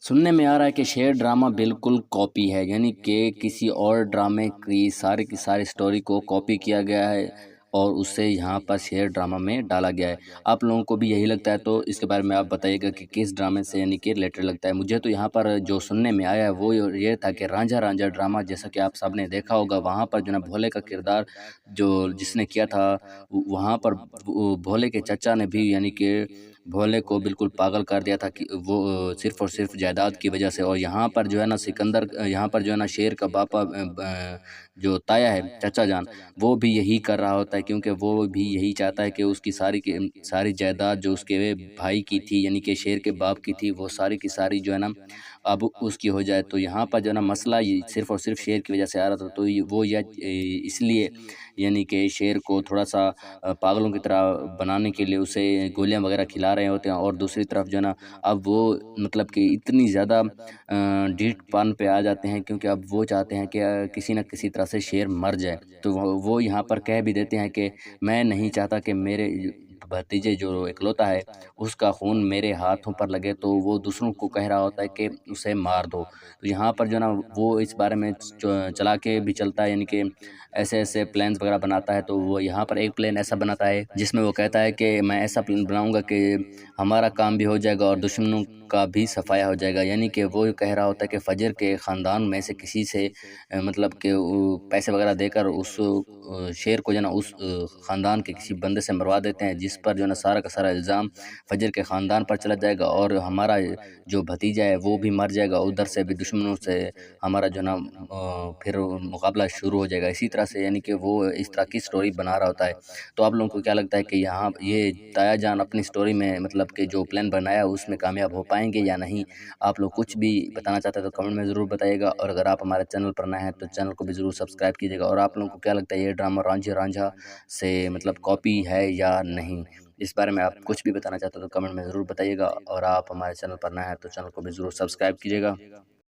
सुनने में आ रहा है कि शेर ड्रामा बिल्कुल कॉपी है, यानी कि किसी और ड्रामे की सारी स्टोरी को कॉपी किया गया है और उसे यहाँ पर शेर ड्रामा में डाला गया है। आप लोगों को भी यही लगता है तो इसके बारे में आप बताइएगा कि किस ड्रामे से यानी कि रिलेटेड लगता है। मुझे तो यहाँ पर जो सुनने में आया है वो ये था कि रांझा रांझा ड्रामा, जैसा कि आप सबने देखा होगा, वहाँ पर जो है ना भोले का किरदार जो जिसने किया था वहाँ पर वो भोले के चचा ने भी यानी कि भोले को बिल्कुल पागल कर दिया था कि वो सिर्फ़ और सिर्फ़ जायदाद की वजह से। और यहाँ पर जो है ना यहाँ पर जो है ना शेर का बापा जो ताया है चाचा जान, वो भी यही कर रहा होता है, क्योंकि वो भी यही चाहता है कि उसकी सारी जायदाद जो उसके भाई की थी यानी कि शेर के बाप की थी, वो सारी की सारी जो है ना अब उसकी हो जाए। तो यहाँ पर जो है ना मसला ये सिर्फ़ और सिर्फ़ शेर की वजह से आ रहा था। तो ये वो यह इसलिए यानी कि शेर को थोड़ा-सा पागलों की तरह बनाने के लिए उसे गोलियाँ वगैरह खिला रहे होते हैं। और दूसरी तरफ जो है ना अब वो मतलब कि इतनी ज़्यादा ढीठपन पे आ जाते हैं, क्योंकि अब वो चाहते हैं कि किसी न किसी तरह से शेर मर जाए। तो वो यहाँ पर कह भी देते हैं कि मैं नहीं चाहता कि मेरे भतीजे जो इकलौता है उसका खून मेरे हाथों पर लगे, तो वो दूसरों को कह रहा होता है कि उसे मार दो। तो यहाँ पर जो है ना वो इस बारे में चला के भी चलता है, यानी कि ऐसे-ऐसे प्लान्स वगैरह बनाता है। तो वो यहाँ पर एक प्लान ऐसा बनाता है जिसमें वो कहता है कि मैं ऐसा प्लान बनाऊँगा कि हमारा काम भी हो जाएगा और दुश्मनों का भी सफाया हो जाएगा। यानी कि वो कह रहा होता है कि फ़जर के ख़ानदान में से किसी से मतलब कि वो पैसे वगैरह देकर उस शेर को जो है ना उस ख़ानदान के किसी बंदे से मरवा देते हैं, जिस पर जो है ना सारा का सारा इल्ज़ाम फ़जर के ख़ानदान पर चला जाएगा और हमारा जो भतीजा है वो भी मर जाएगा। उधर से भी दुश्मनों से हमारा जो है ना फिर मुकाबला शुरू हो जाएगा। इसी तरह से यानी कि वो इस तरह की स्टोरी बना रहा होता है। तो आप लोगों को क्या लगता है कि यहाँ ये ताया जान अपनी स्टोरी में मतलब कि जो प्लान बनाया है उसमें कामयाब हो पाएँगे या नहीं? आप लोग कुछ भी बताना चाहते हैं तो कमेंट में ज़रूर बताइएगा, और अगर आप हमारे चैनल पर नए हैं तो चैनल को भी ज़रूर सब्सक्राइब कीजिएगा। और आप लोगों को क्या लगता है ये ड्रामा रांझे रांझा से मतलब कॉपी है या नहीं? इस बारे में आप कुछ भी बताना चाहते हो तो कमेंट में ज़रूर बताइएगा, और आप हमारे चैनल पर नए हैं तो चैनल को भी ज़रूर सब्सक्राइब कीजिएगा।